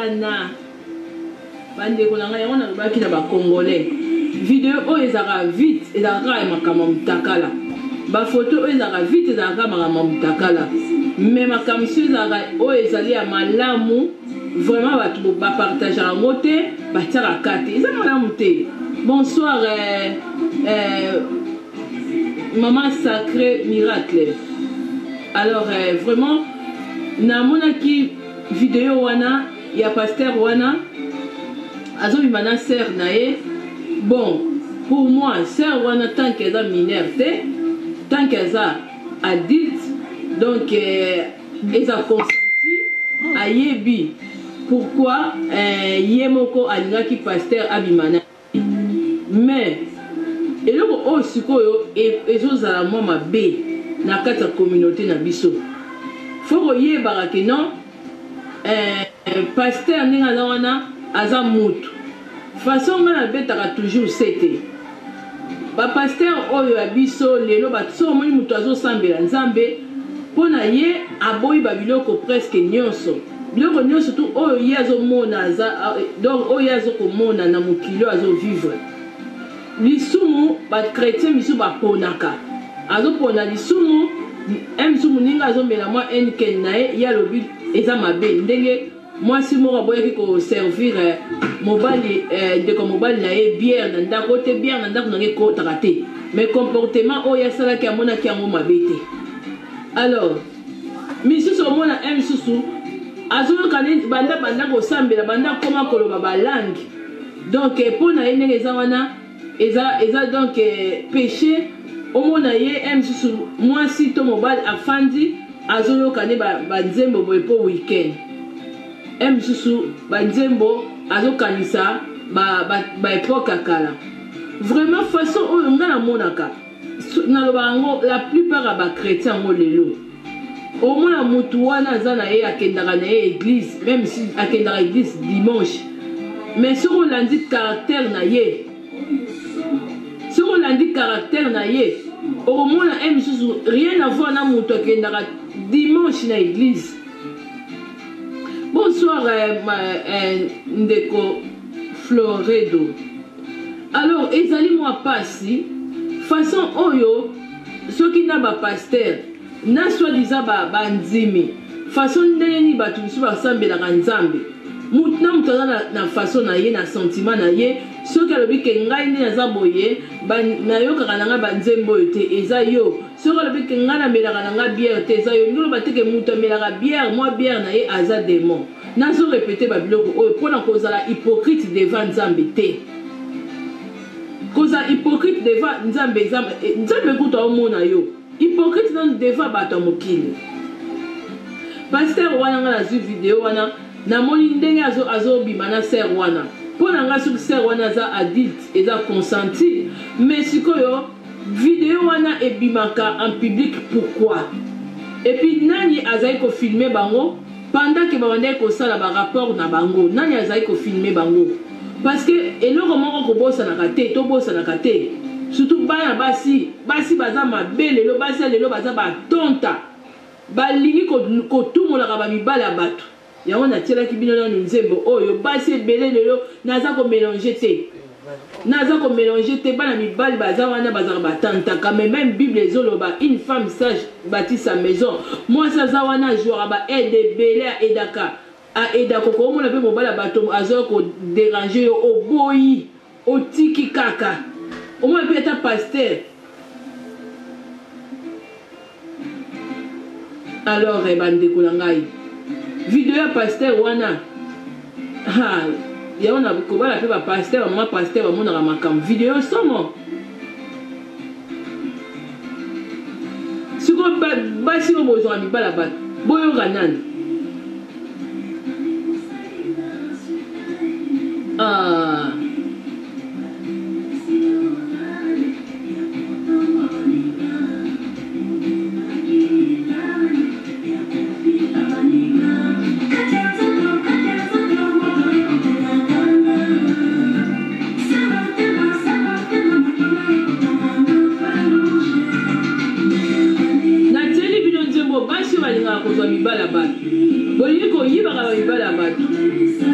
wana bande ko nanga yona baki na ba congolais vidéo o ezaka vite ezaka makama mutakala ba photo o ezaka vite ezaka makama mutakala mais makama sur ezaka o ezali ya malamu vraiment batu ba partager yango te ba tiaka kate eza malamu te. Bonsoir maman sacré miracle. Alors vraiment namona ki vidéo wana ya pasteur wana azo bimana sœur nae. Bon pour moi sœur wana tant qu'elle a mineure tant qu'elle a adulte donc elle a consenti à yebi pourquoi yemoko alingaki pasteur abimana mais eloko o sikoyo ezozala mwa mabe na kati ya communauté na biso foko yebaka ke non pasteur ndenge aza wana aza mutu façon nga nabetaka toujours sete bapasteur oyo ya biso lelo bato omoni mutu azosambela nzambe mpo na ye aboyi babiloko presque nyonso biloko nyonso tu oyo ye azomona donc oyo ye azokomona na mokili azovivre lisumu bakretien misu baponaka azopona lisumu misumu ninga azomela mwa enken na ye alobi eza mabe ndenge mwasi moko aboyaki koservir mobali ndeko mobali na ye biere na ndako te biere na ndako nange ekotaka te mais comportement oyo asalaki amonaki yango mabe te. Alors misusu omona misusu azoyoka banda kosambela banda koma koloba balangi donc mpo na ye ndenge eza wana eza donc péché omona ye misusu mwasi to mobali afandi azoyoka ne banzembo boye po weekend misusu banzembo azokanisa baepoke ya kala vraiment façon oyo nga namonaka naloba yango la plupart ya bachrétien yango lelo omona mutu wana aza na ye akendaka na ye église même si akendaka église dimanche mais soki olandi caractère na ye soki olandi caractère na ye okomona misusu rien à voir na mutu akendaka dimanche na église. Bonsoir ndeko Floredo. Alors ezali mwa pasi façon oyo soki na ba pasteur na soi-disant banzimi façon ndenge ni bato biso basambelaka nzambe mutu na mutu aza na façon na ye na sentiment na ye soki alobi ke ngai nde naza boye nayokaka na ngai banzembo oyo te eza yo soki alobi ke ngai namelaka na ngai biere te eza yo ndoloba te ke mutu amelaka biere mwa biere na ye aza démon nazorepete babiloko oyo mpona kozala hypocrite devant nzambe te kozala hypocrite devant nzambe nzambe kutu aomona yo hypocrite nano devant bato ya mokili. Pasteur wana nga nazwi video wana namoni ndenge azobima na ser wana mpo na nga soki ser wana aza adulte eza consenti mais sikoyo video wana ebimaka en public pourquoi et puis nani azali kofilme bango pendant que babandaki kosala barapport na bango nani azali kofilme bango parce que eloko moko kobosanaka te tobosanaka te surtout bana basi baza mabe lelo basi lelo baza batonta balingi kotumolaka bamibala ya bato yango natielaki bino nano nzembo oyo basi ebele lelo naza komélange te bana mibali baza wana bazaka batantaka mais même bible ezoloba une femme sage bâtit sa maison mwasi aza wana azwaka baede ebele aedaka aedaka kokomona mpe mobali ya bato azoya koderange yo oboyi otiki kaka omona mpe ata pasteur. Alors bandeko na ngai video ya pasteur wana ya wana kobala pe ba pasteur mama pasteur bamonaka makambo video somo siko basi oyo bozwaka mibala bato boyoka nani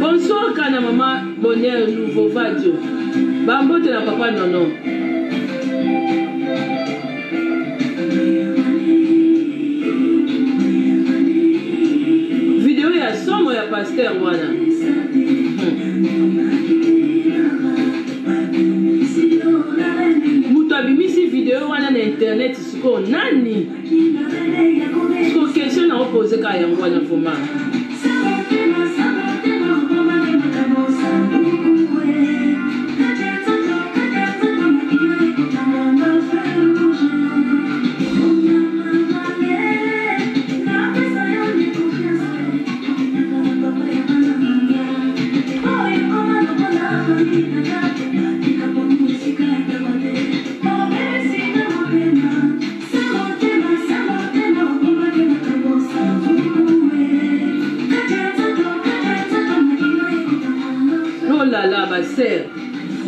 Bonsoir kana maman Bonheur Nouveau Vadio. Bambote na papa nono. Vidéo ya somo ya pasteur wana. Mutu abimisi vidéo wana na internet siko nani? Siko question na opose ka yango wana foma.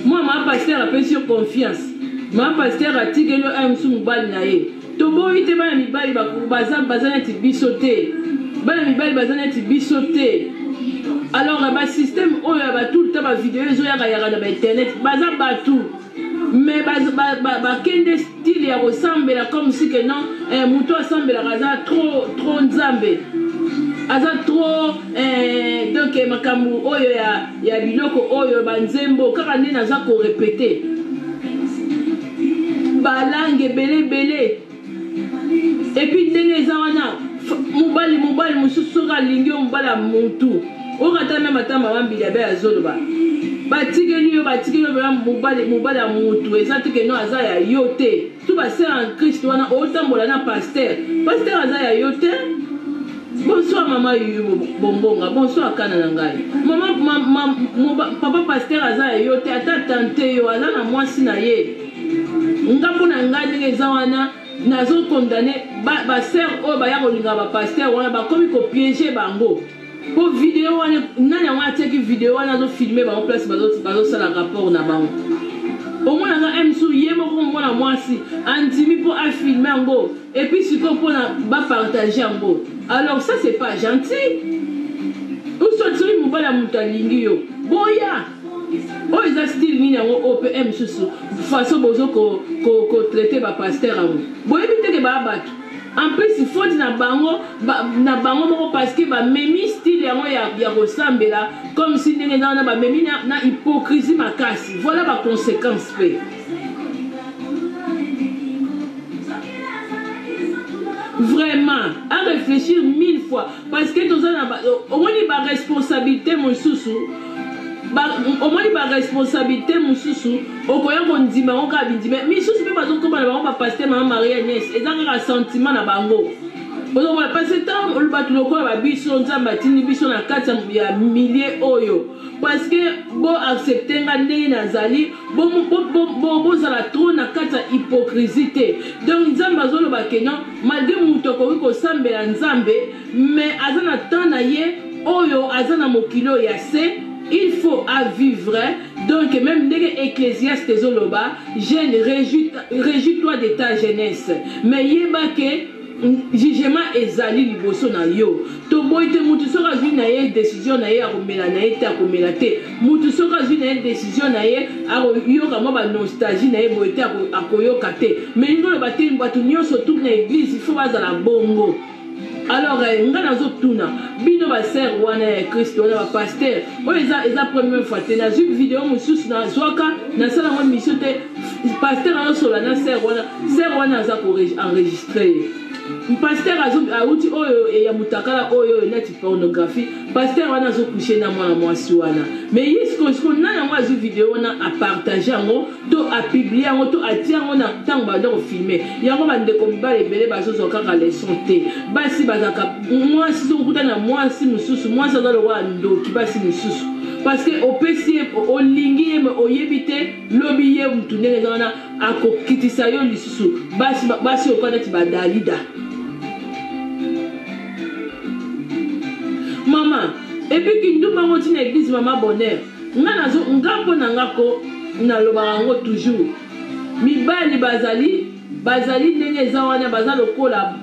Moi, ma pasteur a fait sur confiance. Ma pasteur a dit que le aime sous mobile naé. Tobo ite ba mi bali ba bazana ti bisoté. Ba mi bali bazana ti bisoté. Alors ba système o ya ba tout le temps ba vidéo zo ya na ba internet baza ba tout. Mais ba kende style ya ressemble comme si que non muto ressemble la raza trop nzambe. Aza trop donc makambu oyo ya biloko oyo banzembo kaka nde naza ko répéter balangue belé et puis ndenge eza wana mobali mosusu soki alingi mobali ya muntu okata meme ata mama mbila be azoloba batikeli yo mobali ya mutu eza te ke no aza ya yo te tu basere en Christ wana otambola na pasteur aza ya yo te. Bonsoir maman Yuyu Bombonga, bonsoir kana na ngai. Papa pasteur aza yo te ata tante yo aza na mwasi na ye. Ngambo na ngai ndenge eza wana nazo condamner ba sœur o ba ya kolinga ba pasteur wana ba komi ko piéger bango. Po vidéo wana nani wana teki vidéo wana zo filmer ba en place bazo sala rapport na bango. Au moins on a un sou yemo comme moi mwasi antimi pour a filmer ngo et puis si qu'on pour ba partager ngo. Alors ça c'est pas gentil. Ou soit tu mo bala mutalingi yo. Boya. Oh ils a style ni ngo OPM susu. Façon bozo ko traiter ba pasteur ngo. Boya bité ke ba batu. En plus il faut na bango moko parce que ba memi style yango ya ressemble comme si ndenge na ba memi na hypocrisie makasi. Voilà ba conséquence pe. Vraiment, à réfléchir 1000 fois parce que tout ça au moins il ba responsabilité mon sousou. Au moins il ba responsabilité mon sousou. Okoya kondima oka bindima. Mais sousou pe bazo komba na bango ba pasteur maman Marie Agnès. Ezanga sentiment na bango. Bozo wala parce que tant le batu lokola ba biso nzamba tini biso na kati ya milliers oyo. Parce que bon accepter nga ndenge nazali bon zala trop na kati ya hypocrisie. Donc nzamba zolo ba kenan malgré muto ko sambela nzambe mais azana temps na ye oyo azana mokilo ya se. Il faut à vivre, donc même dans l'Ecclésiaste Zoloba, jeune, réjouis-toi de ta jeunesse. Mais yeba ke jugement ezali liboso na yo. To boite mutu soka zwi na ye décision na ye akomela na ye te akomela te. Mutu soka zwi na ye décision na ye akoyoka mwa ba nostalgie na ye boite akoyoka te. Mais ngolo bateli batu nyonso tout na église il faut bazala bongo. Alors, nga nazo tuna bino ba sœur wana ya Christ wana ba pasteur o eza première fois te na zu vidéo mususu na zwaka na sala mo mission te pasteur azo sola na sœur wana aza ko enregistrer pasteur azo auti oyo ya mutakala oyo neti pornographie pasteur wana azo coucher na mwana mwasi wana mais yisko na mwa zu vidéo wana a partager ngo to a publier ngo to a tia ngo na tango ba do filmer yango bande ko mibale bele bazo kaka leçon te basi bazaka mwasi so kuta na mwasi mususu mwasi aza lo wa ndoki basi mususu parce que opesi olingi me oyebite lobi ye mtunene zana akokitisa yo lisusu basi okwana ti badalida mama et puis kinduma ngoti na église mama bonheur nga nazo ngambo na ngako na lobaka ngo toujours mibali bazali ndenge eza wana baza lokola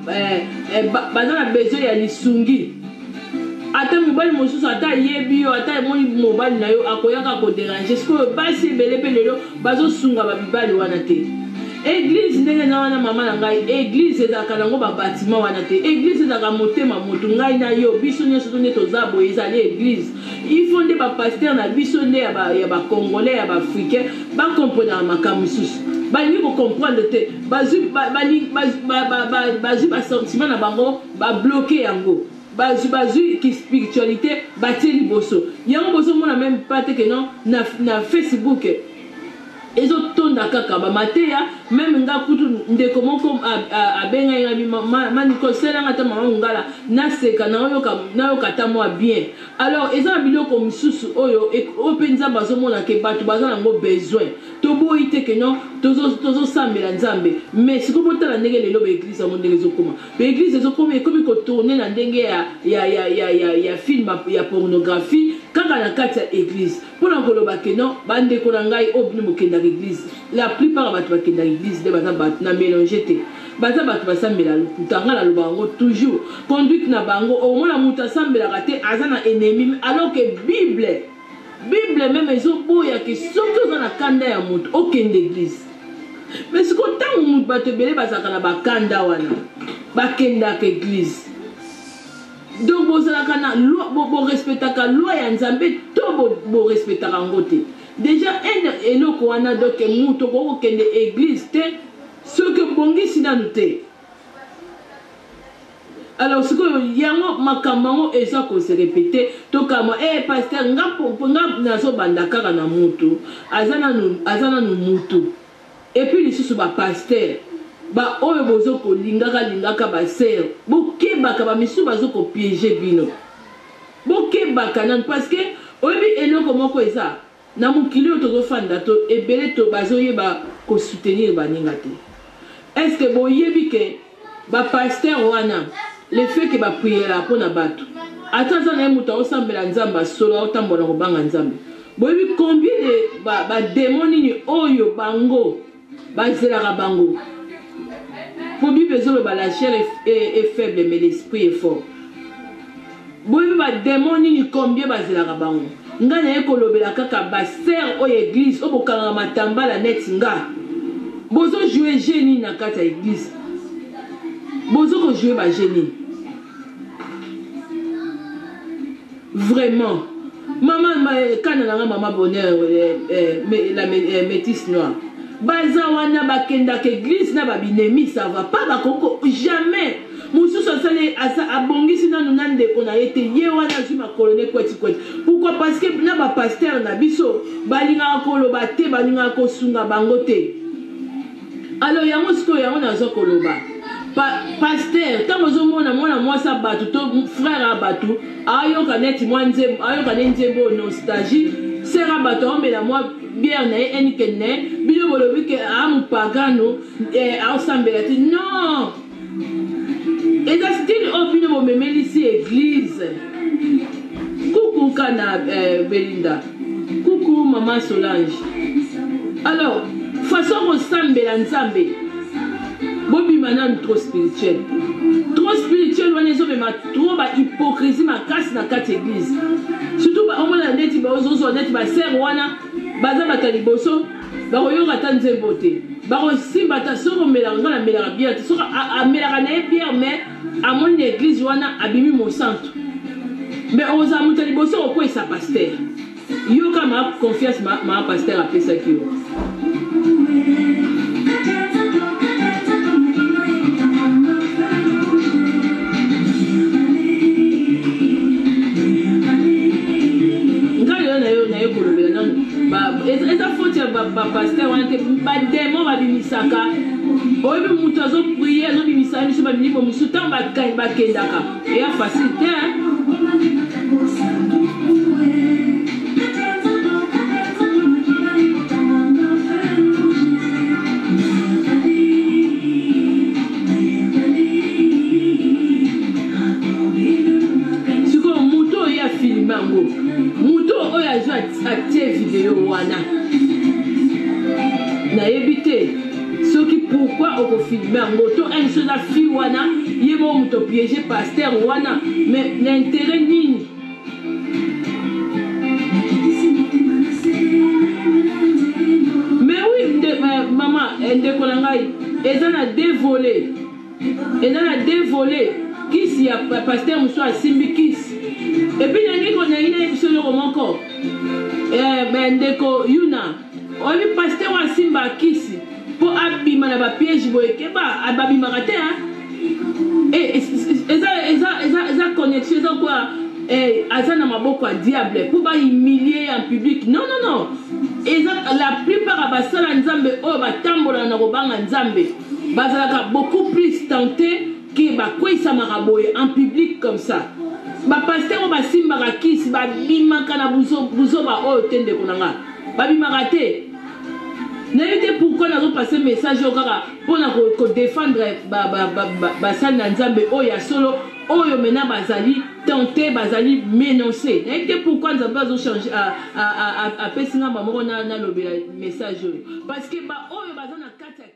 baza na besoin ya lisungi ata mobali mosusu ata yebi yo ata emoni mobali na yo akoyaka koderange sikoyo basi ebele mpe lelo bazosunga bamibali wana te. Église ndenge na wana mama na ngai, église ezalaka nango babatima wana te. Église ezalaka motema motu ngai na yo biso nyonso to nde toza boye ezali église. Il faut nde bapaster na biso nde ya bacongolais ya baafricain bakomprendre makambo mosusu balingi kocomprendre te bazwi basentiment na bango babloke yango bazwi ki spiritualité batie liboso yango bozomona même pas te ke non na Facebook ezotonda kaka bamateya même nga kutu ndeko moko abenga ngabi maniko selanga ta mama ngala naseka nayoka ta mwa bien. Alors eza biloko misusu oyo openza bazomona ke batu baza nango besoin toboyi te ke non tozosambela nzambe mais siko botala ndenge lelo baeglise amo ndenge ezokoma baeglise ezokoma ekomi kotourne na ndenge ya film ya pornographie kaka na kati ya église mpona koloba ke non bandeko na ngai obino mokendaka église la plupart bato bakendaka église nde baza bato na mélange te baza bato basambela lokuta nga naloba yango toujours conduite na bango omona moto asambelaka te aza na ennemi alors que bible même ezoboya ke soki oza na kanda ya moto okende église mais siko ntango moto bato ebele bazalaka na bakanda wana bakendaka église. Donc bozalaka na loi borespectaka loi ya nzambe to borespectaka ngo te déjà eloko wana donc moto okokende église te soki obongisi nanu te. Alors sikoyo yango makambo yango eza kose répété tokama pasteur nga nazobanda kaka na moto aza nanu motu et puis lisusu bapasteur ba oyo bozoko lingaka baser bokebaka bamisu bazoko piéger bino bokebaka nanu parce que oyebi eloko moko eza na mokili oyo tozofanda to ebele to bazoyeba kosoutenir baninga te. Est-ce que boyebi ke bapasteur wana le fait ke bapriera mpona bato ata aza na ye moto aosambela nzambe asolo aotambola kobanga nzambe boyebi combien de bademo nini oyo bango bazelaka bango. Pour lui, la chair est faible, mais l'esprit est fort. Boyebi ba démon ni combien bazela bango. Nga na ekolobela kaka ba ser o église o bokanga matambala net nga. Bozo jouer génie na kata église. Bozo ko jouer ba génie. Vraiment. Maman kana na maman bonheur la métisse noire. Baza wana bakenda ke église na babinemi ça va pas bakoko jamais mususu asale asa abongisi nanu nande kona yete ye wana zuma colonel kweti pourquoi parce que na ba pasteur na biso balinga koloba te balinga ko sunga bango te. Alors yango siko yango nazo koloba pasteur tango zomona mwana mwasa batu to frère abatu ayoka neti mwanze ayoka nenzembo nostalgie sera batu omela moi bien na enikene bino bolobi ke amupagano aosambela te non eza style obino bomemeli si église. Coucou kana Belinda, coucou maman Solange. Alors façon kosambela nzambe bobima nanu trop spirituel wana ezobema trop bahypocrisie makasi na kati église surtout omona neti bazozwa neti baser wana baza bato liboso bakoyoka ta nzembo te bakosimba ta soko omelaka nga namelaka bien te soko amelaka na ye bien mais amoni na église wana abimi mosantu mais okozala moto liboso okwesa paster yoka maa confiance maa paster apesaki yo. Eza faute ya pasteur wana te bademo babimisaka oyebi moto azopriye azobimisa biso bamilipo mosusu ntango bakendaka eya facile te. sikoyo moto oyo afilme yango moto oyo azo atie video wana nayebi te soki pourquoi okofilme yango to une chose afi wana ye mo moto piéger pasteur wana mais l'intérêt nini volets. Et dans la deux volets, qui y a pasteur Mousso à Simbi Kiss. Et puis, il y a une émission de roman encore. Ndeko Yuna. On a vu pasteur à Simba Kiss. Pour abîmer la piège, abîmer raté. Et esa connexion, esa quoi? Azana maboko à diable. Pour pas humilier en public. Non, non, non. La plupart de basala nzambe o batambola na robanga nzambe bazalaka beaucoup plus tenté que bakwisa maraboye en public comme ça. Ba pasteur ba simbaka kisi ba bimaka na buzo ba o tende konanga. Ba bimaka te. N'était pourquoi nous avons passé message au kaka pour nous défendre ba sala nzambe o ya solo oyo mena bazali tenté bazali menacé. Et pourquoi nous avons changé à pesinga ba moko na lobela message parce que ba oyo bazana kata